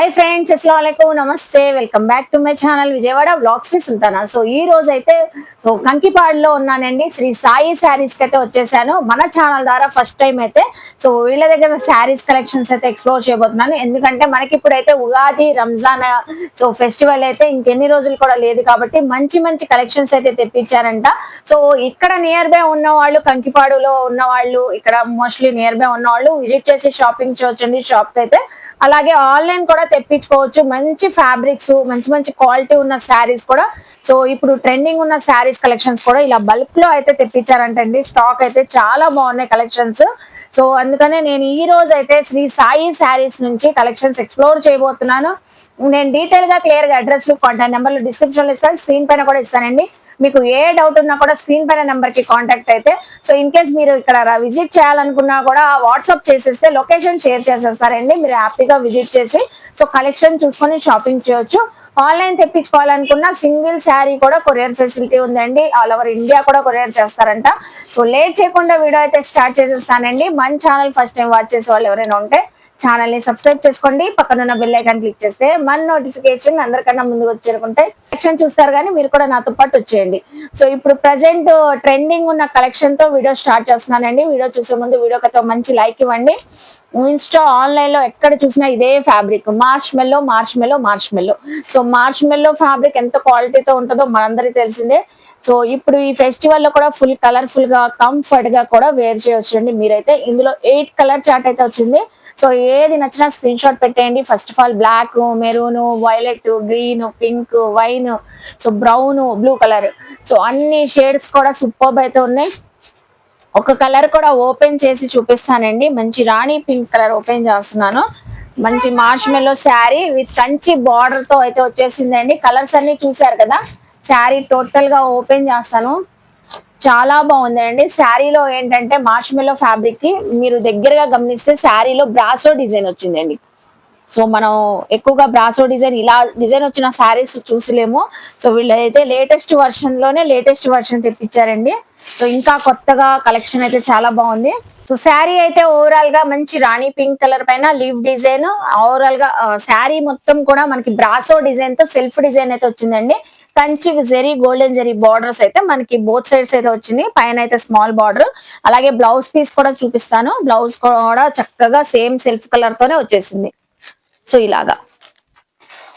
Hi friends, అస్సలాము అలైకుం, నమస్తే. Welcome back to my channel Vijayawada vlogs with Sultana. So ఈ రోజు అయితే కంకిపాడులో ఉన్నానండి. శ్రీ సాయి శారీస్ కి అయితే వచ్చేసాను. మన ఛానల్ ద్వారా ఫస్ట్ టైం అయితే సో వీళ్ళ దగ్గర శారీస్ కలెక్షన్స్ అయితే ఎక్స్ప్లోర్ చేయబోతున్నాను. ఎందుకంటే మనకి ఇప్పుడైతే ఉగాది, రంజాన్ సో ఫెస్టివల్ అయితే ఇంకెన్ని రోజులు కూడా లేదు కాబట్టి మంచి మంచి కలెక్షన్స్ అయితే తెప్పించారంట. సో ఇక్కడ నియర్ బై ఉన్న వాళ్ళు, కంకిపాడులో ఉన్న వాళ్ళు, ఇక్కడ మోస్ట్లీ నియర్ బై ఉన్న వాళ్ళు విజిట్ చేసి షాపింగ్ చేయొచ్చండి షాప్ కి అయితే. అలాగే ఆన్లైన్ కూడా తెప్పించుకోవచ్చు. మంచి ఫ్యాబ్రిక్స్, మంచి మంచి క్వాలిటీ ఉన్న శారీస్ కూడా. సో ఇప్పుడు ట్రెండింగ్ ఉన్న శారీస్ కలెక్షన్స్ కూడా ఇలా బల్క్ లో అయితే తెప్పించారంటండి. స్టాక్ అయితే చాలా బాగున్నాయి కలెక్షన్స్. సో అందుకనే నేను ఈ రోజు అయితే శ్రీ సాయి శారీస్ నుంచి కలెక్షన్స్ ఎక్స్ప్లోర్ చేయబోతున్నాను. నేను డీటెయిల్ గా క్లియర్ గా అడ్రస్ కాంటాక్ట్ నెంబర్లు డిస్క్రిప్షన్ లో ఇస్తాను, స్క్రీన్ పైన కూడా ఇస్తానండి. మీకు ఏ డౌట్ ఉన్నా కూడా స్క్రీన్ పైన నెంబర్ కి కాంటాక్ట్ అయితే సో ఇన్ కేస్ మీరు ఇక్కడ విజిట్ చేయాలనుకున్నా కూడా వాట్సాప్ చేసేస్తే లొకేషన్ షేర్ చేసేస్తారండి. మీరు హ్యాపీగా విజిట్ చేసి సో కలెక్షన్ చూసుకొని షాపింగ్ చేయొచ్చు. ఆన్లైన్ తెప్పించుకోవాలనుకున్న సింగిల్ శారీ కూడా కొరియర్ ఫెసిలిటీ ఉందండి. ఆల్ ఓవర్ ఇండియా కూడా కొరియర్ చేస్తారంట. సో లేట్ చేయకుండా వీడియో అయితే స్టార్ట్ చేసేస్తానండి. మన ఛానల్ ఫస్ట్ టైం వాచ్ చేసే వాళ్ళు ఎవరైనా ఉంటే ఛానల్ ని సబ్స్క్రైబ్ చేసుకోండి. పక్కన బెల్ ఐకాన్ క్లిక్ చేస్తే మన నోటిఫికేషన్ అందరికన్నా ముందుకు వచ్చేరుకుంటే కలెక్షన్ చూస్తారు కానీ మీరు కూడా నాతో పాటు వచ్చేయండి. సో ఇప్పుడు ప్రెసెంట్ ట్రెండింగ్ ఉన్న కలెక్షన్ తో వీడియో స్టార్ట్ చేస్తున్నానండి. వీడియో చూసే ముందు వీడియోకి మంచి లైక్ ఇవ్వండి. ఇన్స్టా ఆన్లైన్ లో ఎక్కడ చూసినా ఇదే ఫ్యాబ్రిక్, మార్చ్ మెల్లో. సో మార్చ్ మెల్లో ఫ్యాబ్రిక్ ఎంత క్వాలిటీతో ఉంటుందో మనందరికీ తెలిసిందే. సో ఇప్పుడు ఈ ఫెస్టివల్ లో కూడా ఫుల్ కలర్ఫుల్ గా, కంఫర్ట్ గా కూడా వేర్ చేయొచ్చు అండి. మీరైతే ఇందులో 8 కలర్ చార్ట్ అయితే వచ్చింది. సో ఏది నచ్చినా స్క్రీన్ షాట్ పెట్టేయండి. First of all black, maroon, violet, green, pink, wine, so brown, blue colour, so అన్ని షేడ్స్ కూడా సూపర్బ్ అయితే ఉన్నాయి. ఒక కలర్ కూడా ఓపెన్ చేసి చూపిస్తానండి. మంచి రాణి పింక్ కలర్ ఓపెన్ చేస్తున్నాను. మంచి మార్ష్ మెల్లో శారీ విత్ కంచి బార్డర్ తో అయితే వచ్చేసిందండి. కలర్స్ అన్ని చూసారు కదా. శారీ టోటల్ గా ఓపెన్ చేస్తాను. చాలా బాగుందండి. శారీలో ఏంటంటే మార్ష్ మెల్లో ఫ్యాబ్రిక్ కి మీరు దగ్గరగా గమనిస్తే శారీలో బ్రాసో డిజైన్ వచ్చిందండి. సో మనం ఎక్కువగా బ్రాసో డిజైన్, ఇలా డిజైన్ వచ్చిన శారీస్ చూసలేము. సో వీళ్ళైతే లేటెస్ట్ వర్షన్ తెప్పించారండి. సో ఇంకా కొత్తగా కలెక్షన్ అయితే చాలా బాగుంది. సో శారీ అయితే ఓవరాల్ గా మంచి రాణి పింక్ కలర్ పైన లీవ్ డిజైన్. ఓవరాల్ గా శారీ మొత్తం కూడా మనకి బ్రాసో డిజైన్ తో సెల్ఫ్ డిజైన్ అయితే వచ్చిందండి. కంచి జరీ, గోల్డెన్ జరీ బార్డర్స్ అయితే మనకి బోత్ సైడ్స్ అయితే వచ్చింది. పైన అయితే స్మాల్ బార్డర్. అలాగే బ్లౌజ్ పీస్ కూడా చూపిస్తాను. బ్లౌజ్ కూడా చక్కగా సేమ్ సెల్ఫ్ కలర్ తోనే వచ్చేసింది. సో ఇలాగా,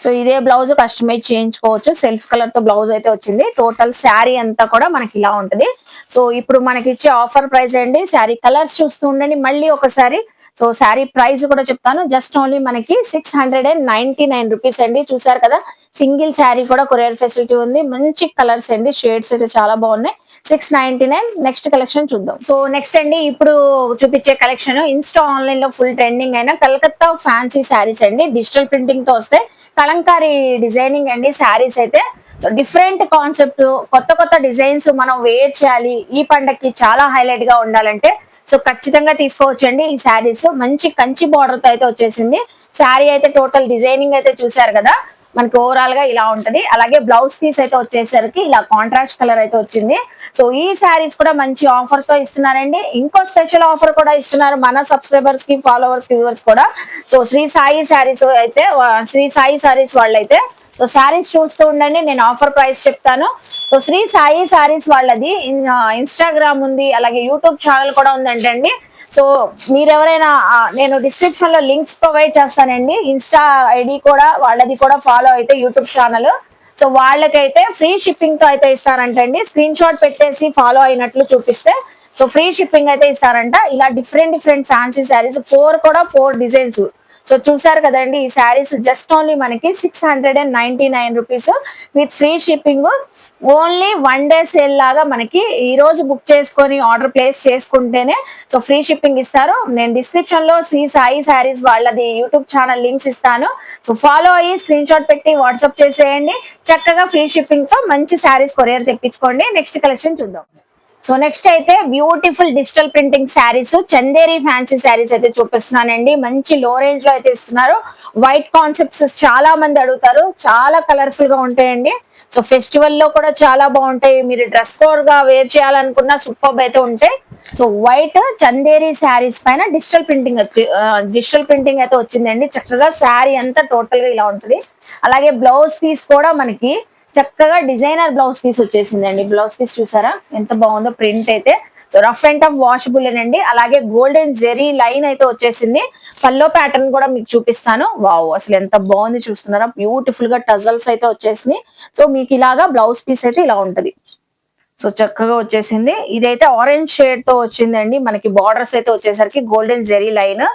సో ఇదే బ్లౌజ్ కస్టమైజ్ చేయించుకోవచ్చు. సెల్ఫ్ కలర్ తో బ్లౌజ్ అయితే వచ్చింది. టోటల్ శారీ అంతా కూడా మనకి ఇలా ఉంటది. సో ఇప్పుడు మనకి ఇచ్చే ఆఫర్ ప్రైస్ అండి. శారీ కలర్స్ చూస్తూ ఉండండి మళ్ళీ ఒకసారి. సో శారీ ప్రైస్ కూడా చెప్తాను. జస్ట్ ఓన్లీ మనకి 699 రూపీస్ అండి. చూసారు కదా, సింగిల్ శారీ కూడా కొరియర్ ఫెసిలిటీ ఉంది. మంచి కలర్స్ అండి, షేడ్స్ అయితే చాలా బాగున్నాయి. 699. నెక్స్ట్ కలెక్షన్ చూద్దాం. సో నెక్స్ట్ అండి, ఇప్పుడు చూపించే కలెక్షన్ ఇన్స్టా ఆన్లైన్ లో ఫుల్ ట్రెండింగ్ అయిన కలకత్తా ఫ్యాన్సీ శారీస్ అండి. డిజిటల్ ప్రింటింగ్ తో వస్తే కలంకారీ డిజైనింగ్ అండి శారీస్ అయితే. సో డిఫరెంట్ కాన్సెప్ట్, కొత్త కొత్త డిజైన్స్ మనం వేర్ చేయాలి, ఈ పండగకి చాలా హైలైట్ గా ఉండాలంటే సో ఖచ్చితంగా తీసుకోవచ్చు అండి. ఈ శారీస్ మంచి కంచి బార్డర్ తో అయితే వచ్చేసింది. శారీ అయితే టోటల్ డిజైనింగ్ అయితే చూసారు కదా, మనకి ఓవరాల్ గా ఇలా ఉంటది. అలాగే బ్లౌజ్ పీస్ అయితే వచ్చేసరికి ఇలా కాంట్రాస్ట్ కలర్ అయితే వచ్చింది. సో ఈ శారీస్ కూడా మంచి ఆఫర్ తో ఇస్తున్నారండి. ఇంకో స్పెషల్ ఆఫర్ కూడా ఇస్తున్నారు మన సబ్స్క్రైబర్స్ కి, ఫాలోవర్స్ కి, వ్యూవర్స్ కూడా. సో శ్రీ సాయి శారీస్ వాళ్ళైతే సో శారీస్ చూస్తూ ఉండండి. నేను ఆఫర్ ప్రైస్ చెప్తాను. సో శ్రీ సాయి శారీస్ వాళ్ళది ఇన్స్టాగ్రామ్ ఉంది, అలాగే యూట్యూబ్ ఛానల్ కూడా ఉందంటండి. సో మీరెవరైనా నేను డిస్క్రిప్షన్ లో లింక్స్ ప్రొవైడ్ చేస్తానండి. ఇన్స్టా ఐడి కూడా వాళ్ళది కూడా ఫాలో అయితే యూట్యూబ్ ఛానల్. సో వాళ్ళకైతే ఫ్రీ షిప్పింగ్ తో అయితే ఇస్తారంటండి. స్క్రీన్ షాట్ పెట్టేసి ఫాలో అయినట్లు చూపిస్తే సో ఫ్రీ షిప్పింగ్ అయితే ఇస్తారంట. ఇలా different fancy saris 4 designs. So చూసారు కదండి, ఈ శారీస్ జస్ట్ ఓన్లీ మనకి 699 rupees with free shipping. Only 1 day sale లాగా మనకి ఈ రోజు బుక్ చేసుకొని ఆర్డర్ ప్లేస్ చేసుకుంటేనే సో ఫ్రీ షిప్పింగ్ ఇస్తారు. నేను డిస్క్రిప్షన్ లో శ్రీ సాయి శారీస్ వాళ్ళది యూట్యూబ్ ఛానల్ లింక్స్ ఇస్తాను. సో ఫాలో అయ్యి స్క్రీన్ షాట్ పెట్టి వాట్సాప్ చేసేయండి. చక్కగా ఫ్రీ షిప్పింగ్ తో మంచి శారీస్ కొరియర్ తెప్పించుకోండి. నెక్స్ట్ కలెక్షన్ చూద్దాం. సో నెక్స్ట్ అయితే beautiful digital printing saris, Chanderi fancy saris అయితే చూపిస్తున్నానండి. మంచి లో రేంజ్ లో అయితే ఇస్తున్నారు. వైట్ కాన్సెప్ట్స్ చాలా మంది అడుగుతారు, చాలా కలర్ఫుల్ గా ఉంటాయండి. సో ఫెస్టివల్ లో కూడా చాలా బాగుంటాయి. మీరు డ్రెస్ కోడ్ గా వేర్ చేయాలనుకున్న సూపర్ అయితే ఉంటాయి. సో వైట్ చందేరి శారీస్ పైన డిజిటల్ ప్రింటింగ్ అయితే వచ్చిందండి. చక్కగా శారీ అంతా టోటల్ గా ఇలా ఉంటుంది. అలాగే బ్లౌజ్ పీస్ కూడా మనకి చక్కగా డిజైనర్ బ్లౌజ్ పీస్ వచ్చేసిందండి. బ్లౌజ్ పీస్ చూసారా ఎంత బాగుందో, ప్రింట్ అయితే so rough and tough washable అండి. అలాగే గోల్డెన్ జెరీ లైన్ అయితే వచ్చేసింది. పల్లో ప్యాటర్న్ కూడా మీకు చూపిస్తాను. వావ్, అసలు ఎంత బాగుంది చూస్తున్నారా, బ్యూటిఫుల్ గా టజల్స్ అయితే వచ్చేసినాయి. సో మీకు ఇలాగా బ్లౌజ్ పీస్ అయితే ఇలా ఉంటది. సో చక్కగా వచ్చేసింది. ఇదైతే ఆరెంజ్ షేడ్ తో వచ్చిందండి. మనకి బార్డర్స్ అయితే వచ్చేసరికి గోల్డెన్ జెరీ లైన్.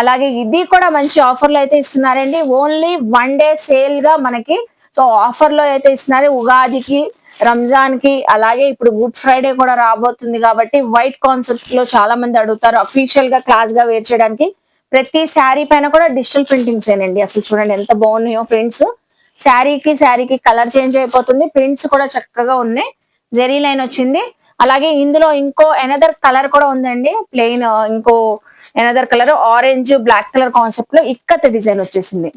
అలాగే ఇది కూడా మంచి ఆఫర్ లో అయితే ఇస్తున్నారండి. ఓన్లీ 1 డే సేల్ గా మనకి సో ఆఫర్ లో అయితే ఇస్తున్నారు. ఉగాదికి, రంజాన్ కి, అలాగే ఇప్పుడు గుడ్ ఫ్రైడే కూడా రాబోతుంది కాబట్టి వైట్ కాన్సెప్ట్ లో చాలా మంది అడుగుతారు. అఫీషియల్ గా క్లాస్ గా వేర్ చేయడానికి ప్రతి శారీ పైన కూడా డిజిటల్ ప్రింటింగ్స్ ఏనండి. అసలు చూడండి ఎంత బాగున్నాయో ప్రింట్స్. శారీకి కలర్ చేంజ్ అయిపోతుంది. ప్రింట్స్ కూడా చక్కగా ఉన్నాయి. జెరీ లైన్ వచ్చింది. అలాగే ఇందులో ఇంకో ఎనదర్ కలర్ కూడా ఉందండి. ప్లెయిన్ ఇంకో another colour orange black colour concept లో ఇక్కత్ డిజైన్ వచ్చేసింది.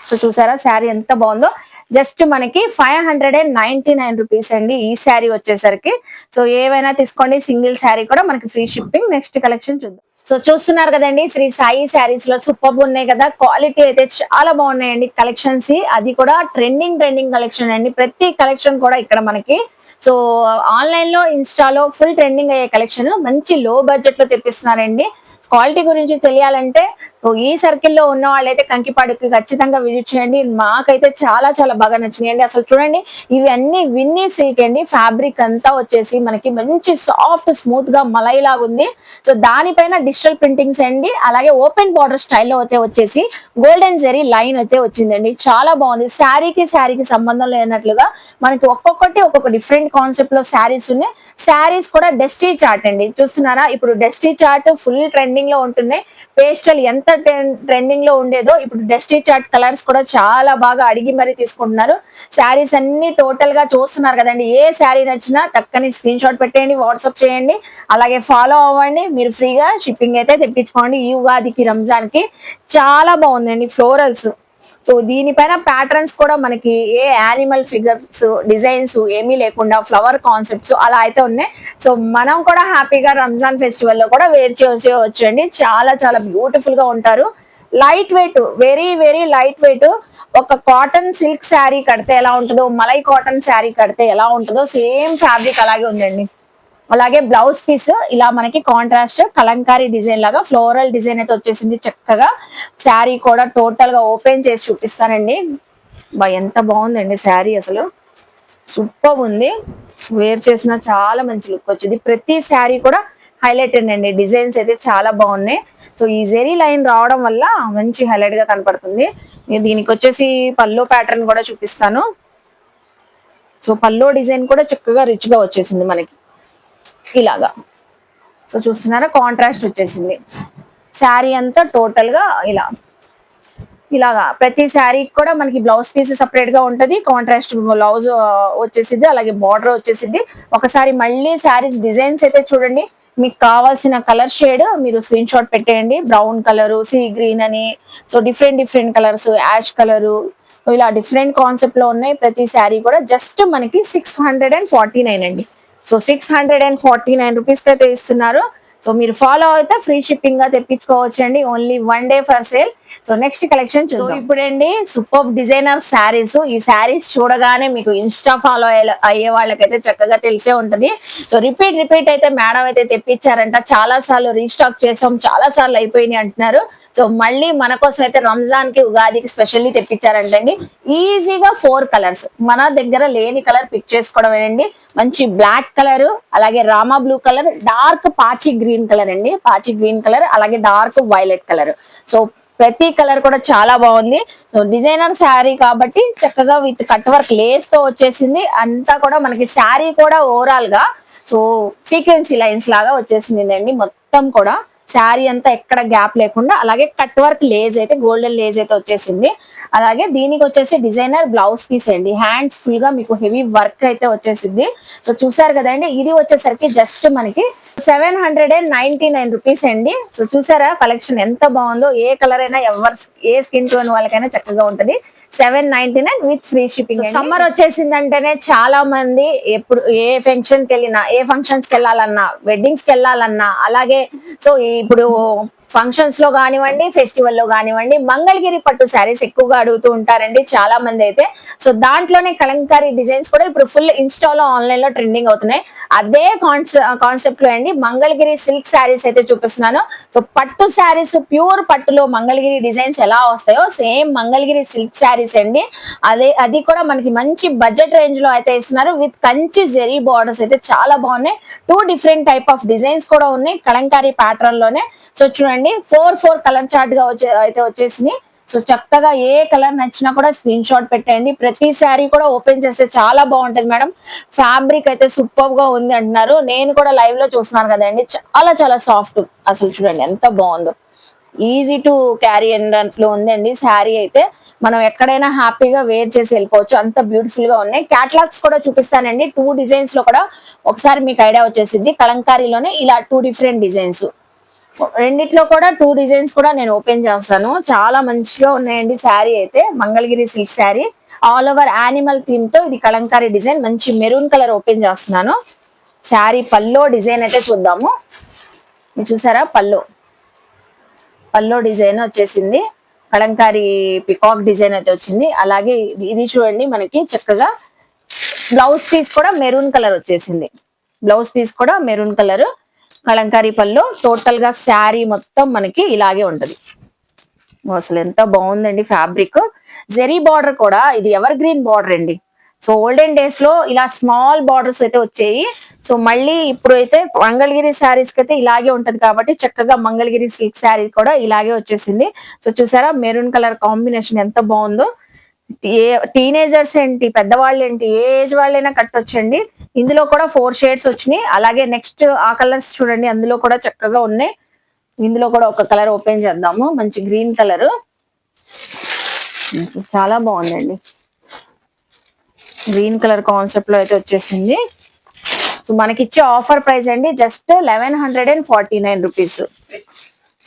సో చూసారా శారీ ఎంత బాగుందో. జస్ట్ మనకి 599 రూపీస్ అండి ఈ శారీ వచ్చేసరికి. సో ఏవైనా తీసుకోండి, సింగిల్ శారీ కూడా మనకి ఫ్రీ షిప్పింగ్. నెక్స్ట్ కలెక్షన్ చూద్దాం. సో చూస్తున్నారు కదండి, శ్రీ సాయి శారీస్ లో సూపర్ ఉన్నాయి కదా. క్వాలిటీ అయితే చాలా బాగున్నాయండి కలెక్షన్స్. అది కూడా ట్రెండింగ్ కలెక్షన్ అండి. ప్రతి కలెక్షన్ కూడా ఇక్కడ మనకి సో ఆన్లైన్ లో, ఇన్స్టాలో ఫుల్ ట్రెండింగ్ అయ్యే కలెక్షన్ మంచి లో బడ్జెట్ లో తెప్పిస్తున్నారండి. క్వాలిటీ గురించి తెలియాలంటే సో ఈ సర్కిల్ లో ఉన్న వాళ్ళైతే కంకిపాడుకి ఖచ్చితంగా విజిట్ చేయండి. మాకైతే చాలా చాలా బాగా నచ్చినాయండి. అసలు చూడండి, ఇవి అన్ని విన్నీ సిల్క్ అండి. ఫ్యాబ్రిక్ అంతా వచ్చేసి మనకి మంచి సాఫ్ట్ స్మూత్ గా మలై లాగా ఉంది. సో దానిపైన డిజిటల్ ప్రింటింగ్స్ అండి. అలాగే ఓపెన్ బార్డర్ స్టైల్లో అయితే వచ్చేసి గోల్డెన్ జెరీ లైన్ అయితే వచ్చిందండి. చాలా బాగుంది. శారీకి సంబంధం లేనట్లుగా మనకి ఒక్కొక్క డిఫరెంట్ కాన్సెప్ట్ లో శారీస్ ఉన్నాయి. శారీస్ కూడా డస్టీ చార్ట్ అండి. చూస్తున్నారా, ఇప్పుడు డస్టీ చార్ట్ ఫుల్ ట్రెండింగ్ లో ఉంటున్నాయి. పేస్టల్ ఎంత ట్రెండింగ్ లో ఉండేదో ఇప్పుడు డస్టీ చార్ట్ కలర్స్ కూడా చాలా బాగా అడిగి మరీ తీసుకుంటున్నారు. శారీస్ అన్ని టోటల్ గా చూస్తున్నారు కదండి. ఏ శారీ నచ్చినా టక్కని స్క్రీన్ షాట్ పెట్టేయండి, వాట్సాప్ చేయండి, అలాగే ఫాలో అవ్వండి. మీరు ఫ్రీగా షిప్పింగ్ అయితే తెప్పించుకోండి. ఈ ఉగాదికి, రంజాన్ కి చాలా బాగుందండి ఫ్లోరల్స్. సో దీనిపైన ప్యాటర్న్స్ కూడా మనకి ఏ యానిమల్ ఫిగర్స్ డిజైన్స్ ఏమీ లేకుండా ఫ్లవర్ కాన్సెప్ట్స్ అలా అయితే ఉన్నాయి. సో మనం కూడా హ్యాపీగా రంజాన్ ఫెస్టివల్ లో కూడా వేర్ చేయవచ్చండి. చాలా చాలా బ్యూటిఫుల్ గా ఉంటారు. Light weight, very light weight. ఒక కాటన్ సిల్క్ శారీ కడితే ఎలా ఉంటుందో, మలై కాటన్ శారీ కడితే ఎలా ఉంటుందో సేమ్ ఫ్యాబ్రిక్ అలాగే ఉందండి. అలాగే బ్లౌజ్ పీస్ ఇలా మనకి కాంట్రాస్ట్ కలంకారీ డిజైన్ లాగా ఫ్లోరల్ డిజైన్ అయితే వచ్చేసింది. చక్కగా శారీ కూడా టోటల్ గా ఓపెన్ చేసి చూపిస్తానండి. ఎంత బాగుందండి శారీ, అసలు సూపర్ ఉంది. వేర్ చేసిన చాలా మంచి లుక్ వచ్చింది. ప్రతి శారీ కూడా హైలైట్ అండి. డిజైన్స్ అయితే చాలా బాగున్నాయి. సో ఈ జెరీ లైన్ రావడం వల్ల మంచి హైలైట్ గా కనపడుతుంది. దీనికి వచ్చేసి పల్లో ప్యాటర్న్ కూడా చూపిస్తాను. సో పల్లో డిజైన్ కూడా చక్కగా రిచ్ గా వచ్చేసింది మనకి ఇలాగా. సో చూస్తున్నారా, కాంట్రాస్ట్ వచ్చేసింది. శారీ అంతా టోటల్ గా ఇలాగా ప్రతి శారీకి కూడా మనకి బ్లౌజ్ పీస్ సపరేట్ గా ఉంటది. కాంట్రాస్ట్ బ్లౌజ్ వచ్చేసింది, అలాగే బార్డర్ వచ్చేసింది. ఒకసారి మళ్ళీ శారీస్ డిజైన్స్ అయితే చూడండి. మీకు కావాల్సిన కలర్ షేడ్ మీరు స్క్రీన్ షాట్ పెట్టేయండి. బ్రౌన్ కలర్, సీ గ్రీన్ అని, so different colours, ash colour, ఇలా డిఫరెంట్ కాన్సెప్ట్ లో ఉన్నాయి. ప్రతి శారీ కూడా జస్ట్ మనకి 649 అండి. సో 649 రూపీస్ కి అయితే ఇస్తున్నారు. సో మీరు ఫాలో అయితే ఫ్రీ షిప్పింగ్ గా తెప్పించుకోవచ్చు అండి. Only 1 day for sale. So next collection చూద్దాం. సో ఇప్పుడండి సూపర్ డిజైనర్ శారీస్. ఈ శారీస్ చూడగానే మీకు ఇన్స్టా ఫాలో అయ్యే వాళ్ళకైతే చక్కగా తెలిసే ఉంటది. సో రిపీట్ అయితే మేడం అయితే తెప్పించారంట. చాలా సార్లు రీస్టాక్ చేసాం, చాలా సార్లు అయిపోయినాయి అంటున్నారు. సో మళ్ళీ మన కోసం అయితే రంజాన్ కి, ఉగాదికి స్పెషల్లీ తెప్పించారంటండి. ఈజీగా 4 కలర్స్, మన దగ్గర లేని కలర్ పిక్ చేసుకోవడమేనండి. మంచి బ్లాక్ కలర్, అలాగే రామా బ్లూ కలర్, డార్క్ పాచి గ్రీన్ కలర్ అండి. పాచి గ్రీన్ కలర్, అలాగే డార్క్ వైలెట్ కలర్. సో ప్రతి కలర్ కూడా చాలా బాగుంది. సో డిజైనర్ శారీ కాబట్టి చక్కగా విత్ కట్ వర్క్ లేస్ తో వచ్చేసింది. అంతా కూడా మనకి శారీ కూడా ఓవరాల్ గా సో సీక్వెన్సీ లైన్స్ లాగా వచ్చేసింది అండి మొత్తం కూడా. శారీ అంతా ఎక్కడ గ్యాప్ లేకుండా, అలాగే కట్ వర్క్ లేజ్ అయితే గోల్డెన్ లేజ్ అయితే వచ్చేసింది. అలాగే దీనికి వచ్చేసి డిజైనర్ బ్లౌజ్ పీస్ అండి, హ్యాండ్స్ ఫుల్ గా మీకు హెవీ వర్క్ అయితే వచ్చేసింది. సో చూసారు కదండి, ఇది వచ్చేసరికి జస్ట్ మనకి 799 రూపీస్ అండి. సో చూసారా కలెక్షన్ ఎంత బాగుందో, ఏ కలర్ అయినా ఎవరు ఏ స్కిన్ టోన్ వాళ్ళకైనా చక్కగా ఉంటది. 799 విత్ ఫ్రీ షిప్పింగ్. సమ్మర్ వచ్చేసిందంటేనే చాలా మంది ఎప్పుడు ఏ ఫంక్షన్ కి వెళ్ళినా, ఏ ఫంక్షన్స్ కి వెళ్ళాలన్నా, వెడ్డింగ్స్ కి వెళ్ళాలన్నా, అలాగే సో ఇప్పుడు ఫంక్షన్స్ లో కానివ్వండి, ఫెస్టివల్ లో కానివ్వండి, మంగళగిరి పట్టు శారీస్ ఎక్కువగా అడుగుతూ ఉంటారండి చాలా మంది అయితే. సో దాంట్లోనే కలంకారీ డిజైన్స్ కూడా ఇప్పుడు ఫుల్ ఇన్స్టాలో ఆన్లైన్ లో ట్రెండింగ్ అవుతున్నాయి. అదే కాన్సెప్ట్ లో అండి మంగళగిరి సిల్క్ శారీస్ అయితే చూపిస్తున్నాను. సో పట్టు శారీస్, ప్యూర్ పట్టులో మంగళగిరి డిజైన్స్ ఎలా వస్తాయో సేమ్ మంగళగిరి సిల్క్ శారీస్ అండి. అది కూడా మనకి మంచి బడ్జెట్ రేంజ్ లో అయితే ఇస్తున్నారు. విత్ కంచి జెరీ బార్డర్స్ అయితే చాలా బాగున్నాయి. 2 డిఫరెంట్ టైప్ ఆఫ్ డిజైన్స్ కూడా ఉన్నాయి కలంకారీ ప్యాటర్న్ లోనే. సో చూడండి 4 కలర్ చార్ట్ గా అయితే వచ్చేసింది. సో చక్కగా ఏ కలర్ నచ్చినా కూడా స్క్రీన్ షాట్ పెట్టండి. ప్రతి శారీ కూడా ఓపెన్ చేస్తే చాలా బాగుంటది మేడం. ఫ్యాబ్రిక్ అయితే సూపర్ గా ఉంది అంటున్నారు. నేను కూడా లైవ్ లో చూస్తున్నాను కదండి, చాలా చాలా సాఫ్ట్. అసలు చూడండి ఎంత బాగుందో, ఈజీ టు క్యారీ అన్నట్లు ఉందండి శారీ అయితే. మనం ఎక్కడైనా హ్యాపీగా వేర్ చేసి వెళ్ళిపోవచ్చు, అంత బ్యూటిఫుల్ గా ఉన్నాయి. క్యాటలాగ్స్ కూడా చూపిస్తానండి 2 డిజైన్స్ లో కూడా, ఒకసారి మీకు ఐడియా వచ్చేసింది. కలంకారీలోనే ఇలా 2 డిఫరెంట్ డిజైన్స్, రెండిట్లో కూడా 2 డిజైన్స్ కూడా నేను ఓపెన్ చేస్తాను. చాలా మంచిగా ఉన్నాయండి శారీ అయితే. Mangalagiri silk sari all over animal theme తో, ఇది కలంకారీ డిజైన్, మంచి మెరూన్ కలర్ ఓపెన్ చేస్తున్నాను. శారీ పల్లో డిజైన్ అయితే చూద్దాము. మీరు చూసారా పల్లో డిజైన్ వచ్చేసింది, కలంకారీ పికాక్ డిజైన్ అయితే వచ్చింది. అలాగే ఇది చూడండి మనకి చక్కగా బ్లౌజ్ పీస్ కూడా మెరూన్ కలర్ వచ్చేసింది. బ్లౌజ్ పీస్ కూడా మెరూన్ కలర్, కలంకారీ పళ్ళు. టోటల్ గా శారీ మొత్తం మనకి ఇలాగే ఉంటది. అసలు ఎంత బాగుందండి ఫ్యాబ్రిక్. జెరీ బార్డర్ కూడా ఇది ఎవర్ గ్రీన్ బార్డర్ అండి. సో ఓల్డెన్ డేస్ లో ఇలా స్మాల్ బార్డర్స్ అయితే వచ్చాయి. సో మళ్ళీ ఇప్పుడు అయితే మంగళగిరి శారీస్ కి అయితే ఇలాగే ఉంటది కాబట్టి చక్కగా మంగళగిరి సిల్క్ శారీ కూడా ఇలాగే వచ్చేసింది. సో చూసారా మెరూన్ కలర్ కాంబినేషన్ ఎంత బాగుందో. టీనేజర్స్ ఏంటి, పెద్దవాళ్ళు ఏంటి, ఏ ఏజ్ వాళ్ళైనా కట్టొచ్చండి. ఇందులో కూడా 4 షేడ్స్ వచ్చినాయి. అలాగే నెక్స్ట్ ఆ కలర్స్ చూడండి, అందులో కూడా చక్కగా ఉన్నాయి. ఇందులో కూడా ఒక కలర్ ఓపెన్ చేద్దాము, మంచి గ్రీన్ కలర్, చాలా బాగుందండి. గ్రీన్ కలర్ కాన్సెప్ట్ లో అయితే వచ్చేసింది. సో మనకిచ్చే ఆఫర్ ప్రైస్ అండి just 1149 rupees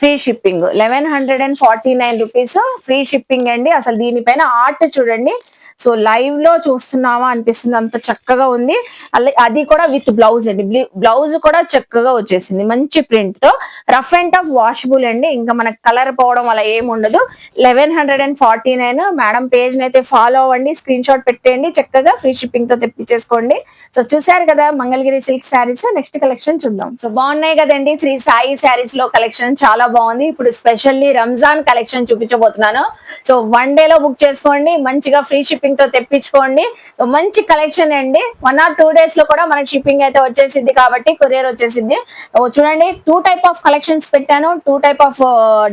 free shipping. 1149 rupees free shipping అండి. అసలు దీనిపైన ఆర్ట్ చూడండి, సో లైవ్ లో చూస్తున్నావా అనిపిస్తుంది, అంత చక్కగా ఉంది. అది కూడా విత్ బ్లౌజ్ అండి, బ్లౌజ్ కూడా చక్కగా వచ్చేసింది మంచి ప్రింట్ తో. రఫ్ అండ్ టఫ్ వాషబుల్ అండి, ఇంకా మనకు కలర్ పోవడం అలా ఏమి ఉండదు. 1149. మేడం పేజ్ అయితే ఫాలో అవ్వండి, స్క్రీన్ షాట్ పెట్టేయండి, చక్కగా ఫ్రీ షిప్పింగ్ తో తెప్పించేసుకోండి. సో చూసారు కదా Mangalagiri silk saris. Next collection చూద్దాం. సో బాగున్నాయి కదండి శ్రీ సాయి శారీస్ లో కలెక్షన్ చాలా బాగుంది. ఇప్పుడు స్పెషల్లీ రంజాన్ కలెక్షన్ చూపించబోతున్నాను. సో 1 డే లో బుక్ చేసుకోండి, మంచిగా ఫ్రీ షిప్పింగ్ తో తెప్పించుకోండి. మంచి కలెక్షన్ అండి. 1 or 2 days లో కూడా మనకి షిప్పింగ్ అయితే వచ్చేసింది కాబట్టి కొరియర్ వచ్చేసింది. చూడండి 2 టైప్ ఆఫ్ కలెక్షన్స్ పెట్టాను, 2 టైప్ ఆఫ్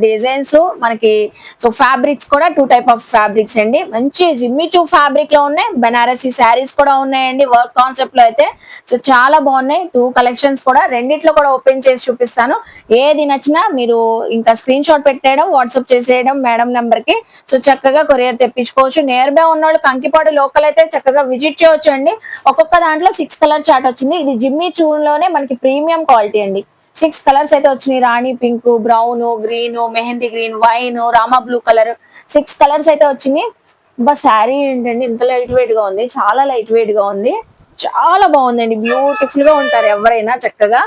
డిజైన్స్ మనకి. సో ఫ్యాబ్రిక్స్ కూడా 2 టైప్ ఆఫ్ ఫ్యాబ్రిక్స్ అండి. మంచి జిమ్మిచూ ఫ్యాబ్రిక్ లో ఉన్నాయి, బెనారసీ శారీస్ కూడా ఉన్నాయండి వర్క్ కాన్సెప్ట్ లో అయితే. సో చాలా బాగున్నాయి 2 కలెక్షన్స్ కూడా. రెండిట్లో కూడా ఓపెన్ చేసి చూపిస్తాను. ఏది నచ్చినా మీరు ఇంకా స్క్రీన్ షాట్ పెట్టేయడం, వాట్సాప్ చేసేయడం మేడం నెంబర్ కి. సో చక్కగా కొరియర్ తెప్పించుకోవచ్చు. నియర్ బై ఉన్నవాళ్ళు కంకిపాడు లోకల్ అయితే చక్కగా విజిట్ చేయొచ్చు అండి. ఒక్కొక్క దాంట్లో 6 కలర్ చార్ట్ వచ్చింది. ఇది జిమ్మి చూన్లోనే మనకి ప్రీమియం క్వాలిటీ అండి. 6 కలర్స్ అయితే వచ్చినాయి, rani pink, brown, green, mehndi green, wine, Rama blue colour, 6 colours అయితే వచ్చినాయి. శారీ ఏంటండి ఇంత లైట్ వెయిట్ గా ఉంది, చాలా లైట్ వెయిట్ గా ఉంది, చాలా బాగుందండి. బ్యూటిఫుల్ గా ఉంటారు ఎవరైనా చక్కగా.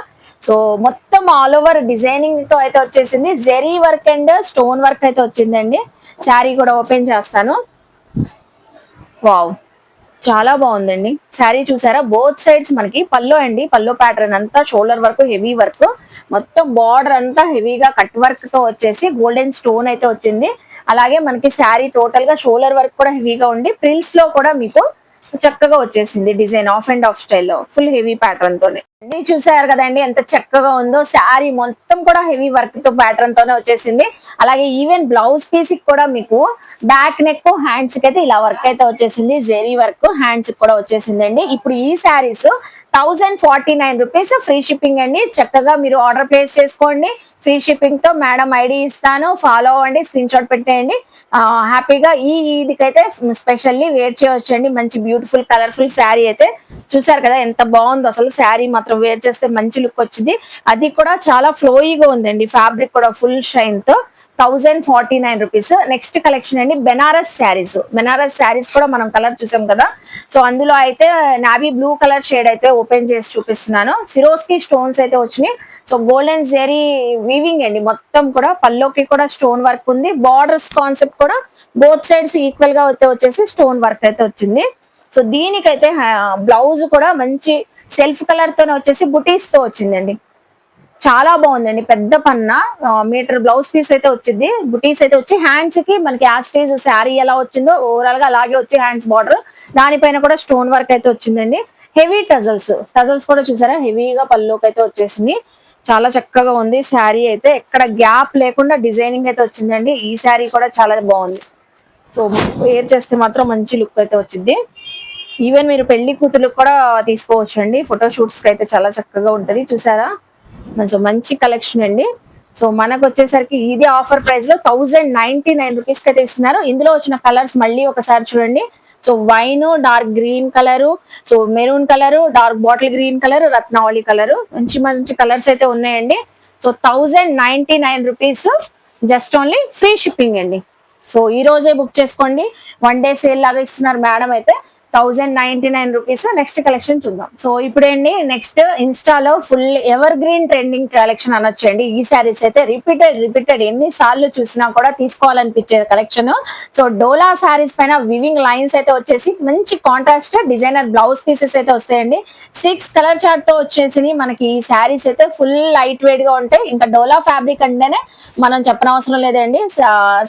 సో మొత్తం ఆల్ ఓవర్ డిజైనింగ్ తో అయితే వచ్చేసింది. Zari work and stone work అయితే వచ్చిందండి. శారీ కూడా ఓపెన్ చేస్తాను. వావ్ చాలా బాగుందండి శారీ. చూసారా బోత్ సైడ్స్ మనకి పల్లో అండి, పల్లో ప్యాటర్న్ అంతా షోల్డర్ వర్క్, హెవీ వర్క్, మొత్తం బార్డర్ అంతా హెవీగా కట్ వర్క్ తో వచ్చేసి గోల్డెన్ స్టోన్ అయితే వచ్చింది. అలాగే మనకి శారీ టోటల్ గా షోల్డర్ వర్క్ కూడా హెవీగా ఉండి ప్రిల్స్ లో కూడా మీతో చక్కగా వచ్చేసింది డిజైన్. ఆఫ్ అండ్ ఆఫ్ స్టైల్లో ఫుల్ హెవీ ప్యాటర్న్ తోనే. అన్ని చూసారు కదండి ఎంత చక్కగా ఉందో. శారీ మొత్తం కూడా హెవీ వర్క్ తో ప్యాటర్న్ తోనే వచ్చేసింది. అలాగే ఈవెన్ బ్లౌజ్ పీస్ కి కూడా మీకు బ్యాక్ నెక్ హ్యాండ్స్ కి అయితే ఇలా వర్క్ అయితే వచ్చేసింది. జెరీ వర్క్ హ్యాండ్స్ కూడా వచ్చేసిందండి. ఇప్పుడు ఈ శారీస్ 1049 రూపీస్ ఫ్రీ షిప్పింగ్ అండి. చక్కగా మీరు ఆర్డర్ ప్లేస్ చేసుకోండి. ఫ్రీ షిప్పింగ్ తో మేడం ఐడి ఇస్తాను, ఫాలో అవ్వండి, స్క్రీన్ షాట్ పెట్టేయండి. హ్యాపీగా ఈ ఇదికైతే స్పెషల్లీ వేర్ చేయవచ్చు అండి. మంచి బ్యూటిఫుల్ కలర్ఫుల్ శారీ అయితే చూసారు కదా ఎంత బాగుందో. అసలు శారీ మాత్రం వేర్ చేస్తే మంచి లుక్ వచ్చింది. అది కూడా చాలా ఫ్లోయిగా ఉందండి. ఫ్యాబ్రిక్ కూడా ఫుల్ షైన్ తో 1049 రూపీస్. నెక్స్ట్ కలెక్షన్ అండి బెనారస్ శారీస్. బెనారస్ శారీస్ కూడా మనం కలర్ చూసాం కదా. సో అందులో అయితే నావీ బ్లూ కలర్ షేడ్ అయితే ఓపెన్ చేసి చూపిస్తున్నాను. సిరోస్కి స్టోన్స్ అయితే వచ్చినాయి. సో గోల్డెన్ జెరీ వీవింగ్ అండి. మొత్తం కూడా పల్లోకి కూడా స్టోన్ వర్క్ ఉంది. బార్డర్స్ కాన్సెప్ట్ కూడా బోత్ సైడ్స్ ఈక్వల్ గా అయితే వచ్చేసి స్టోన్ వర్క్ అయితే వచ్చింది. సో దీనికైతే బ్లౌజ్ కూడా మంచి సెల్ఫ్ కలర్ తోనే వచ్చేసి బుటీస్ తో వచ్చిందండి. చాలా బాగుందండి. పెద్ద పన్న మీటర్ బ్లౌజ్ పీస్ అయితే వచ్చింది. బుటీస్ అయితే వచ్చి హ్యాండ్స్ కి మనకి యాస్టేజ్ శారీ ఎలా వచ్చిందో ఓవరాల్ గా అలాగే వచ్చి హ్యాండ్స్ బార్డర్ దానిపైన కూడా స్టోన్ వర్క్ అయితే వచ్చిందండి. హెవీ టజల్స్ కూడా చూసారా హెవీగా పల్లోకి అయితే వచ్చేసింది. చాలా చక్కగా ఉంది శారీ అయితే. ఎక్కడ గ్యాప్ లేకుండా డిజైనింగ్ అయితే వచ్చిందండి. ఈ శారీ కూడా చాలా బాగుంది. సో వేర్ చేస్తే మాత్రం మంచి లుక్ అయితే వచ్చింది. ఈవెన్ మీరు పెళ్లి కూతురు కూడా తీసుకోవచ్చు అండి. ఫోటో షూట్స్ కి అయితే చాలా చక్కగా ఉంటది. చూసారా మంచి కలెక్షన్ అండి. సో మనకు వచ్చేసరికి ఇది ఆఫర్ ప్రైస్ లో 1099 రూపీస్ కి అయితే ఇస్తున్నారు. ఇందులో వచ్చిన కలర్స్ మళ్ళీ ఒకసారి చూడండి. So wine, dark green colour, so maroon colour, dark bottle green colour, Ratnavali colour, మంచి మంచి కలర్స్ అయితే ఉన్నాయండి. So 1099 rupees just only free shipping అండి. సో ఈ రోజే బుక్ చేసుకోండి. 1 డే సేల్ లాగా ఇస్తున్నారు మేడం అయితే. 1099 రూపీస్. నెక్స్ట్ కలెక్షన్ చూద్దాం. సో ఇప్పుడండి నెక్స్ట్ ఇన్స్టాలో full evergreen trending collection అనొచ్చండి. ఈ శారీస్ అయితే రిపీటెడ్ ఎన్ని సార్లు చూసినా కూడా తీసుకోవాలనిపించే కలెక్షన్. సో డోలా శారీస్ పైన వివింగ్ లైన్స్ అయితే వచ్చేసి మంచి కాంట్రాస్ట్ డిజైనర్ బ్లౌజ్ పీసెస్ అయితే వస్తాయండి. 6 కలర్ చార్ట్ తో వచ్చేసి మనకి ఈ శారీస్ అయితే ఫుల్ లైట్ వెయిట్ గా ఉంటాయి. ఇంకా డోలా ఫ్యాబ్రిక్ అంటేనే మనం చెప్పనవసరం లేదండి.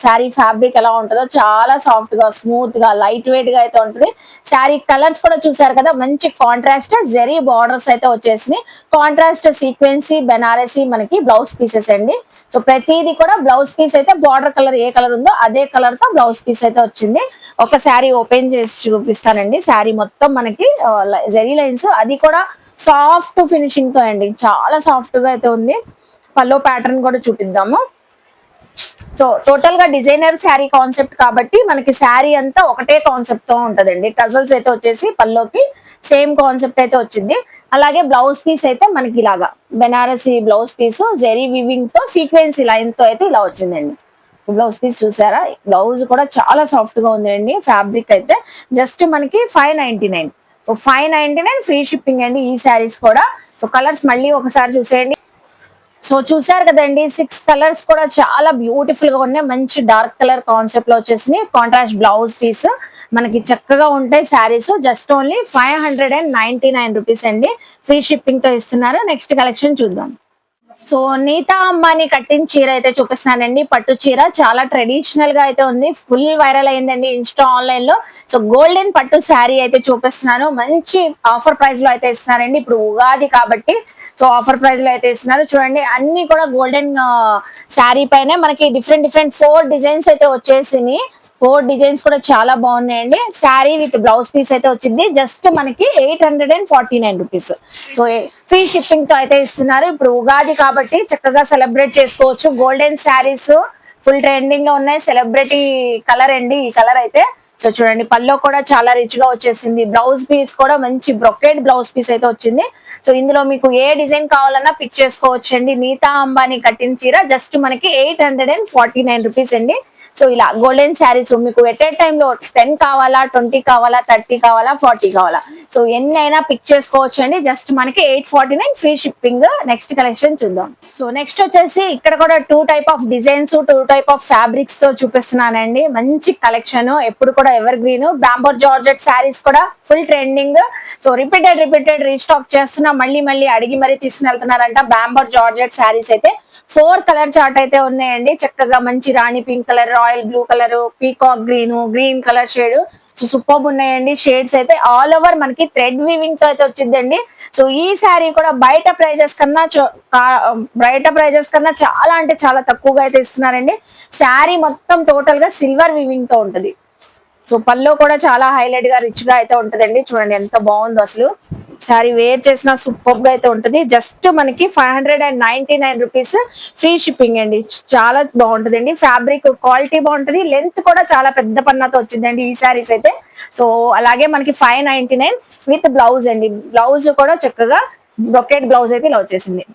శారీ ఫ్యాబ్రిక్ ఎలా ఉంటుందో చాలా సాఫ్ట్ గా స్మూత్ గా లైట్ వెయిట్ గా అయితే ఉంటుంది. శారీ కలర్స్ కూడా చూసారు కదా మంచి కాంట్రాస్ట్ జెరీ బార్డర్స్ అయితే వచ్చేసినాయి. కాంట్రాస్ట్ సీక్వెన్సీ బెనారసీ మనకి బ్లౌజ్ పీసెస్ అండి. సో ప్రతిదీ కూడా బ్లౌజ్ పీస్ అయితే బార్డర్ కలర్ ఏ కలర్ ఉందో అదే కలర్ తో బ్లౌజ్ పీస్ అయితే వచ్చింది. ఒక శారీ ఓపెన్ చేసి చూపిస్తానండి. శారీ మొత్తం మనకి జెరీ లైన్స్ అది కూడా సాఫ్ట్ ఫినిషింగ్ తో అండి. చాలా సాఫ్ట్ గా అయితే ఉంది. పల్లో ప్యాటర్న్ కూడా చూపిద్దాము. సో టోటల్ గా డిజైనర్ శారీ కాన్సెప్ట్ కాబట్టి మనకి శారీ అంతా ఒకటే కాన్సెప్ట్ తో ఉంటదండి. టజల్స్ అయితే వచ్చేసి పల్లోకి సేమ్ కాన్సెప్ట్ అయితే వచ్చింది. అలాగే బ్లౌజ్ పీస్ అయితే మనకి ఇలాగా Banarasi blouse piece zari weaving తో సీక్వెన్సీ లైన్ తో అయితే ఇలా వచ్చిందండి. బ్లౌజ్ పీస్ చూసారా. బ్లౌజ్ కూడా చాలా సాఫ్ట్ గా ఉందండి. ఫ్యాబ్రిక్ అయితే జస్ట్ మనకి 599. సో 599 ఫ్రీ షిప్పింగ్ అండి ఈ శారీస్ కూడా. సో కలర్స్ మళ్ళీ ఒకసారి చూసేయండి. సో చూసారు కదండి 6 కలర్స్ కూడా చాలా బ్యూటిఫుల్ గా ఉన్నాయి. మంచి డార్క్ కలర్ కాన్సెప్ట్ లో వచ్చేసి కాంట్రాస్ట్ బ్లౌజ్ పీస్ మనకి చక్కగా ఉంటాయి. శారీస్ జస్ట్ ఓన్లీ 599 రూపీస్ అండి. ఫ్రీ షిప్పింగ్ తో ఇస్తున్నారు. నెక్స్ట్ కలెక్షన్ చూద్దాం. సో నీతా అంబానీ కట్టిన చీర అయితే చూపిస్తున్నానండి. పట్టు చీర చాలా ట్రెడిషనల్ గా అయితే ఉంది. ఫుల్ వైరల్ అయిందండి ఇన్స్టా ఆన్లైన్ లో. సో గోల్డెన్ పట్టు శారీ అయితే చూపిస్తున్నాను. మంచి ఆఫర్ ప్రైస్ లో అయితే ఇస్తున్నారండి. ఇప్పుడు ఉగాది కాబట్టి సో ఆఫర్ ప్రైస్ లో అయితే ఇస్తున్నారు. చూడండి అన్ని కూడా గోల్డెన్ శారీ పైన మనకి డిఫరెంట్ 4 డిజైన్స్ అయితే వచ్చేసినాయి. 4 డిజైన్స్ కూడా చాలా బాగున్నాయండి. శారీ విత్ బ్లౌజ్ పీస్ అయితే వచ్చింది. జస్ట్ మనకి 849 రూపీస్. సో ఫ్రీ షిప్పింగ్ తో అయితే ఇస్తున్నారు. ఇప్పుడు ఉగాది కాబట్టి చక్కగా సెలబ్రేట్ చేసుకోవచ్చు. గోల్డెన్ శారీస్ ఫుల్ ట్రెండింగ్ లో ఉన్నాయి. సెలబ్రిటీ కలర్ అండి ఈ కలర్ అయితే. సో చూడండి పల్లో కూడా చాలా రిచ్ గా వచ్చేసింది. బ్లౌజ్ పీస్ కూడా మంచి బ్రొకెట్ బ్లౌజ్ పీస్ అయితే వచ్చింది. సో ఇందులో మీకు ఏ డిజైన్ కావాలన్నా పిక్ చేసుకోవచ్చు అండి. నీతా అంబానీ కట్టిన చీర జస్ట్ మనకి 849 రూపీస్ అండి. సో ఇలా గోల్డెన్ శారీస్ మీకు ఎట్ ఏ టైమ్ లో 10 కావాలా, 20 కావాలా, 30 కావాలా, 40 కావాలా, సో ఎన్ని అయినా పిక్ చేసుకోవచ్చు అండి. జస్ట్ మనకి 849 ఫ్రీ షిప్పింగ్. నెక్స్ట్ కలెక్షన్ చూద్దాం. సో నెక్స్ట్ వచ్చేసి ఇక్కడ కూడా 2 type of designs 2 type of fabrics తో చూపిస్తున్నానండి. మంచి కలెక్షన్. ఎప్పుడు కూడా ఎవర్ గ్రీన్ బ్యాంబర్ జార్జెట్ శారీస్ కూడా full trending. So repeated restock చేస్తున్నా మళ్ళీ అడిగి మరీ తీసుకుని వెళ్తున్నారంట. బ్యాంబర్ జార్జెట్ శారీస్ అయితే 4 కలర్ చార్ట్ అయితే ఉన్నాయండి. చక్కగా మంచి rani pink colour, royal blue colour, peacock green colour shade. So super ఉన్నాయండి. షేడ్స్ అయితే ఆల్ ఓవర్ మనకి థ్రెడ్ వీవింగ్ తో అయితే వచ్చిందండి. సో ఈ శారీ కూడా బయట ప్రైజెస్ కన్నా చాలా అంటే చాలా తక్కువగా అయితే ఇస్తున్నారండి. శారీ మొత్తం టోటల్ గా సిల్వర్ వీవింగ్ తో ఉంటది. సో పల్లో కూడా చాలా హైలైట్ గా రిచ్ గా అయితే ఉంటదండి. చూడండి ఎంత బాగుందో అసలు. శారీ వేర్ చేసిన సూపర్ గా అయితే ఉంటది. జస్ట్ మనకి 599 రూపీస్ ఫ్రీ షిప్పింగ్ అండి. చాలా బాగుంటదండి. ఫ్యాబ్రిక్ క్వాలిటీ బాగుంటది. లెంత్ కూడా చాలా పెద్ద పన్నాతో వచ్చిందండి ఈ శారీస్ అయితే. సో అలాగే మనకి 599 విత్ బ్లౌజ్ అండి. బ్లౌజ్ కూడా చక్కగా బ్రొకెట్ బ్లౌజ్ అయితే ఇలా వచ్చేసింది.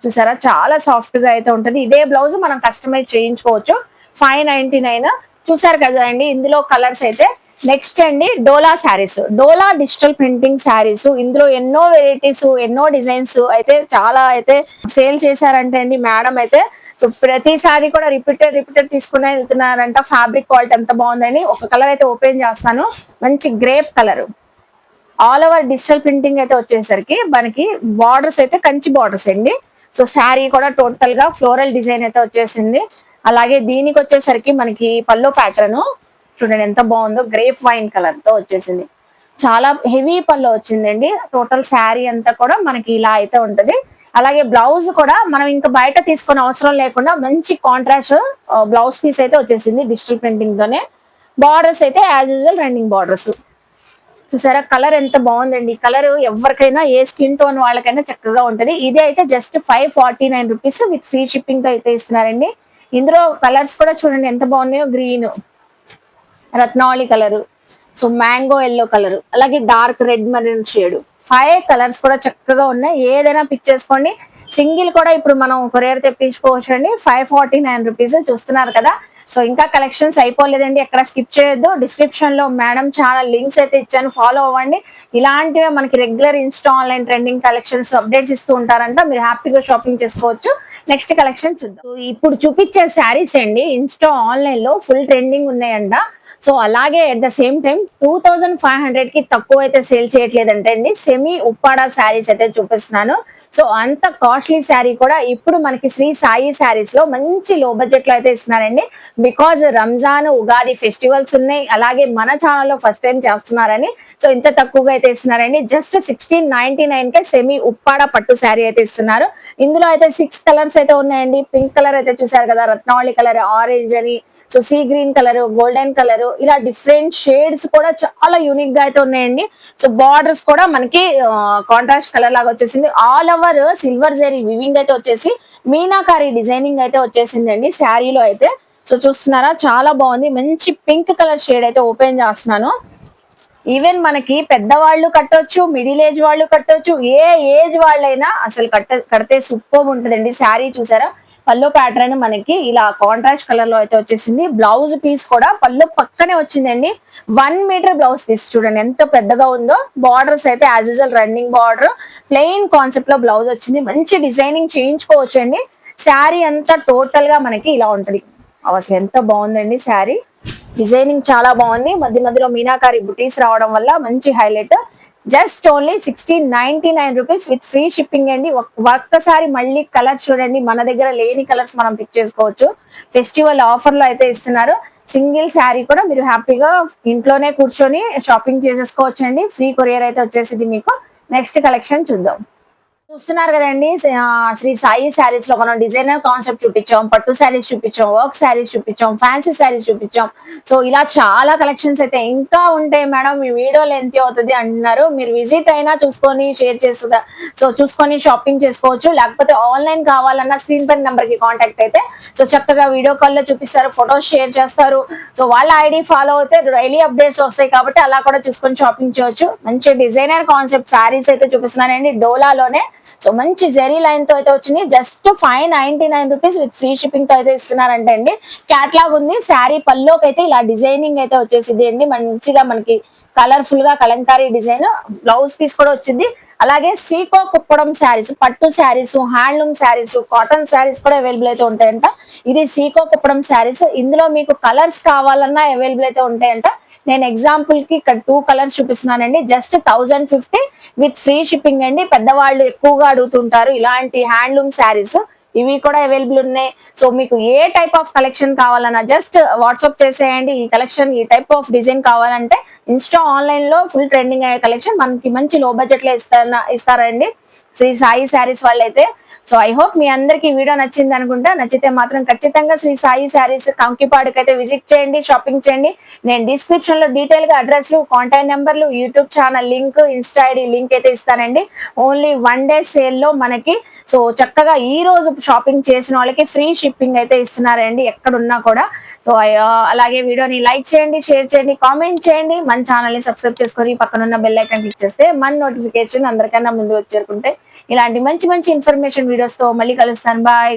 చూసారా చాలా సాఫ్ట్ గా అయితే ఉంటది. ఇదే బ్లౌజ్ మనం కస్టమైజ్ చేయించుకోవచ్చు. 599 చూసారు కదా అండి. ఇందులో కలర్స్ అయితే నెక్స్ట్ అండి డోలా శారీస్, డోలా డిజిటల్ ప్రింటింగ్ శారీస్. ఇందులో ఎన్నో వెరైటీస్, ఎన్నో డిజైన్స్ అయితే చాలా అయితే సేల్ చేశారంటే అండి మేడం అయితే. ప్రతిసారి కూడా రిపీటెడ్ తీసుకునే వెళ్తున్నారంట. ఫ్యాబ్రిక్ క్వాలిటీ ఎంత బాగుందండి. ఒక కలర్ అయితే ఓపెన్ చేస్తాను. మంచి grape colour, all over digital printing అయితే వచ్చేసరికి మనకి బార్డర్స్ అయితే కంచి బార్డర్స్ అండి. సో శారీ కూడా టోటల్ గా ఫ్లోరల్ డిజైన్ అయితే వచ్చేసింది. అలాగే దీనికి వచ్చేసరికి మనకి పల్లో ప్యాటర్న్ చూడండి ఎంత బాగుందో. గ్రేప్ వైన్ కలర్ తో వచ్చేసింది. చాలా హెవీ పల్లో వచ్చిందండి. టోటల్ శారీ అంతా కూడా మనకి ఇలా అయితే ఉంటది. అలాగే బ్లౌజ్ కూడా మనం ఇంకా బయట తీసుకునే అవసరం లేకుండా మంచి కాంట్రాస్ట్ బ్లౌజ్ పీస్ అయితే వచ్చేసింది డిజిటల్ ప్రింటింగ్ తోనే. బార్డర్స్ అయితే యాజ్ యూజువల్ రన్నింగ్ బార్డర్స్. చూసారా కలర్ ఎంత బాగుందండి. కలర్ ఎవరికైనా ఏ స్కిన్ టోన్ వాళ్ళకైనా చక్కగా ఉంటది. ఇది అయితే just 549 rupees with free shipping తో అయితే ఇస్తున్నారండి. ఇందులో కలర్స్ కూడా చూడండి ఎంత బాగున్నాయో. Green, Ratnavali colour, so mango yellow colour, అలాగే dark red marine shade. 5 colours కూడా చక్కగా ఉన్నాయి. ఏదైనా పిక్ చేసుకోండి. సింగిల్ కూడా ఇప్పుడు మనం కొరియర్ తెప్పించుకోవచ్చు అండి. 549 రూపీస్ చూస్తున్నారు కదా. సో ఇంకా కలెక్షన్స్ అయిపోలేదండి. ఎక్కడ స్కిప్ చేయొద్దు. డిస్క్రిప్షన్ లో మేడం ఛానల్ లింక్స్ అయితే ఇచ్చాను, ఫాలో అవ్వండి. ఇలాంటివి మనకి regular Insta online trending collections updates ఇస్తూ ఉంటారంట. మీరు హ్యాపీగా షాపింగ్ చేసుకోవచ్చు. నెక్స్ట్ కలెక్షన్ చూద్దాం. ఇప్పుడు చూపించే శారీస్ అండి ఇన్స్టా ఆన్లైన్ లో ఫుల్ ట్రెండింగ్ ఉన్నాయంట. సో అలాగే అట్ ద సేమ్ టైం 2500 కి తక్కువ అయితే సేల్ చేయట్లేదంటే అండి. సెమీ ఉప్పాడ శారీస్ అయితే చూపిస్తున్నాను. సో అంత కాస్ట్లీ శారీ కూడా ఇప్పుడు మనకి శ్రీ సాయి శారీస్ లో మంచి లో బడ్జెట్ లో అయితే ఇస్తున్నారండి. బికాజ్ రంజాన్, ఉగాది ఫెస్టివల్స్ ఉన్నాయి. అలాగే మన ఛానల్లో ఫస్ట్ టైం చేస్తున్నారని సో ఇంత తక్కువగా అయితే ఇస్తున్నారండి. జస్ట్ 1699 కే సెమీ ఉప్పాడ పట్టు శారీ అయితే ఇస్తున్నారు. ఇందులో అయితే 6 కలర్స్ అయితే ఉన్నాయండి. పింక్ కలర్ అయితే చూసారు కదా, రత్నావళి కలర్, ఆరెంజ్ అని, so sea green colour, golden colour, ఇలా డిఫరెంట్ షేడ్స్ కూడా చాలా యూనిక్ గా అయితే ఉన్నాయండి. సో బార్డర్స్ కూడా మనకి కాంట్రాస్ట్ కలర్ లాగా వచ్చేసింది. All over silver zari weaving అయితే వచ్చేసి మీనాకారి డిజైనింగ్ అయితే వచ్చేసిందండి శారీలో అయితే. సో చూస్తున్నారా చాలా బాగుంది. మంచి పింక్ కలర్ షేడ్ అయితే ఓపెన్ చేస్తున్నాను. ఈవెన్ మనకి పెద్దవాళ్ళు కట్టొచ్చు, మిడిల్ ఏజ్ వాళ్ళు కట్టొచ్చు, ఏ ఏజ్ వాళ్ళైనా అసలు కడితే సూపర్ ఉంటుందండి. శారీ చూసారా పల్లో ప్యాటర్న్ మనకి ఇలా కాంట్రాస్ట్ కలర్ లో అయితే వచ్చేసింది. బ్లౌజ్ పీస్ కూడా పళ్ళు పక్కనే వచ్చిందండి. 1 మీటర్ బ్లౌజ్ పీస్ చూడండి ఎంత పెద్దగా ఉందో. బార్డర్స్ అయితే as usual running border, plain concept లో బ్లౌజ్ వచ్చింది. మంచి డిజైనింగ్ చేయించుకోవచ్చు అండి. శారీ అంతా టోటల్ గా మనకి ఇలా ఉంటది. అసలు ఎంత బాగుందండి శారీ. డిజైనింగ్ చాలా బాగుంది. మధ్య మధ్యలో మీనాకారి బుటీస్ రావడం వల్ల మంచి highlight. Just only 1699 rupees with free shipping అండి. ఒక్కసారి మళ్ళీ కలర్ చూడండి. మన దగ్గర లేని కలర్స్ మనం పిక్ చేసుకోవచ్చు. ఫెస్టివల్ ఆఫర్ లో అయితే ఇస్తున్నారు. సింగిల్ శారీ కూడా మీరు హ్యాపీగా ఇంట్లోనే కూర్చొని షాపింగ్ చేసేసుకోవచ్చు అండి. ఫ్రీ కొరియర్ అయితే వచ్చేసింది మీకు. నెక్స్ట్ కలెక్షన్ చూద్దాం. చూస్తున్నారు కదండి శ్రీ సాయి శారీస్ లో మనం డిజైనర్ కాన్సెప్ట్ చూపించాం, పట్టు శారీస్ చూపించాం, వర్క్ శారీస్ చూపించాం, ఫ్యాన్సీ శారీస్ చూపించాం. సో ఇలా చాలా కలెక్షన్స్ అయితే ఇంకా ఉంటాయి మేడం, మీ వీడియో లెంత్ అవుతుంది అంటున్నారు. మీరు విజిట్ అయినా చూసుకొని షేర్ చేస్తుందా, సో చూసుకొని షాపింగ్ చేసుకోవచ్చు. లేకపోతే ఆన్లైన్ కావాలన్నా స్క్రీన్ పైన నెంబర్ కి కాంటాక్ట్ అయితే సో చక్కగా వీడియో కాల్ లో చూపిస్తారు, ఫొటోస్ షేర్ చేస్తారు. సో వాళ్ళ ఐడి ఫాలో అయితే డైలీ అప్డేట్స్ వస్తాయి కాబట్టి అలా కూడా చూసుకొని షాపింగ్ చేయొచ్చు. మంచి డిజైనర్ కాన్సెప్ట్ శారీస్ అయితే చూపిస్తున్నానండి డోలాలోనే. సో మంచి జెరీ లైన్ తో అయితే వచ్చింది. Just 599 rupees with free shipping తో అయితే ఇస్తున్నారంటే అండి. క్యాట్లాగ్ ఉంది. శారీ పల్లోకి అయితే ఇలా డిజైనింగ్ అయితే వచ్చేసింది అండి. మంచిగా మనకి కలర్ఫుల్ గా కలంకారీ డిజైన్. బ్లౌజ్ పీస్ కూడా వచ్చింది. అలాగే సీకో కుప్పడం శారీస్, పట్టు శారీస్, హ్యాండ్లూమ్ శారీస్, కాటన్ శారీస్ కూడా అవైలబుల్ అయితే ఉంటాయంట. ఇది సీకో కుప్పడం శారీస్. ఇందులో మీకు కలర్స్ కావాలన్నా అవైలబుల్ అయితే ఉంటాయంట. నేను ఎగ్జాంపుల్ కి ఇక్కడ 2 కలర్స్ చూపిస్తున్నానండి. జస్ట్ 1050 విత్ ఫ్రీ షిప్పింగ్ అండి. పెద్దవాళ్ళు ఎక్కువగా అడుగుతుంటారు ఇలాంటి హ్యాండ్లూమ్ శారీస్. ఇవి కూడా అవైలబుల్ ఉన్నాయి. సో మీకు ఏ టైప్ ఆఫ్ కలెక్షన్ కావాలన్నా జస్ట్ వాట్సాప్ చేసేయండి. ఈ కలెక్షన్ ఈ టైప్ ఆఫ్ డిజైన్ కావాలంటే ఇన్స్టా ఆన్లైన్ లో ఫుల్ ట్రెండింగ్ అయ్యే కలెక్షన్ మనకి మంచి లో బడ్జెట్ లో ఇస్తారండి శ్రీ సాయి శారీస్ వాళ్ళైతే. సో ఐ హోప్ మీ అందరికి వీడియో నచ్చింది అనుకుంటా. నచ్చితే మాత్రం ఖచ్చితంగా శ్రీ సాయి శారీస్ కంకిపాడుకి అయితే విజిట్ చేయండి, షాపింగ్ చేయండి. నేను డిస్క్రిప్షన్ లో డీటెయిల్ గా అడ్రస్లు, కాంటాక్ట్ నెంబర్లు, YouTube channel link, Insta ID link అయితే ఇస్తానండి. ఓన్లీ 1 డే సేల్ లో మనకి సో చక్కగా ఈ రోజు షాపింగ్ చేసిన వాళ్ళకి ఫ్రీ షిప్పింగ్ అయితే ఇస్తున్నారండి ఎక్కడున్నా కూడా. సో అలాగే వీడియోని లైక్ చేయండి, షేర్ చేయండి, కామెంట్ చేయండి. మన ఛానల్ ని సబ్స్క్రైబ్ చేసుకొని పక్కనున్న బెల్ ఐకాన్ క్లిక్ చేస్తే మన నోటిఫికేషన్ అందరికన్నా ముందు వచ్చేరుకుంటే ఇలాంటి మంచి మంచి ఇన్ఫర్మేషన్ వీడియోస్ తో మళ్ళీ కలుస్తాను. బాయ్.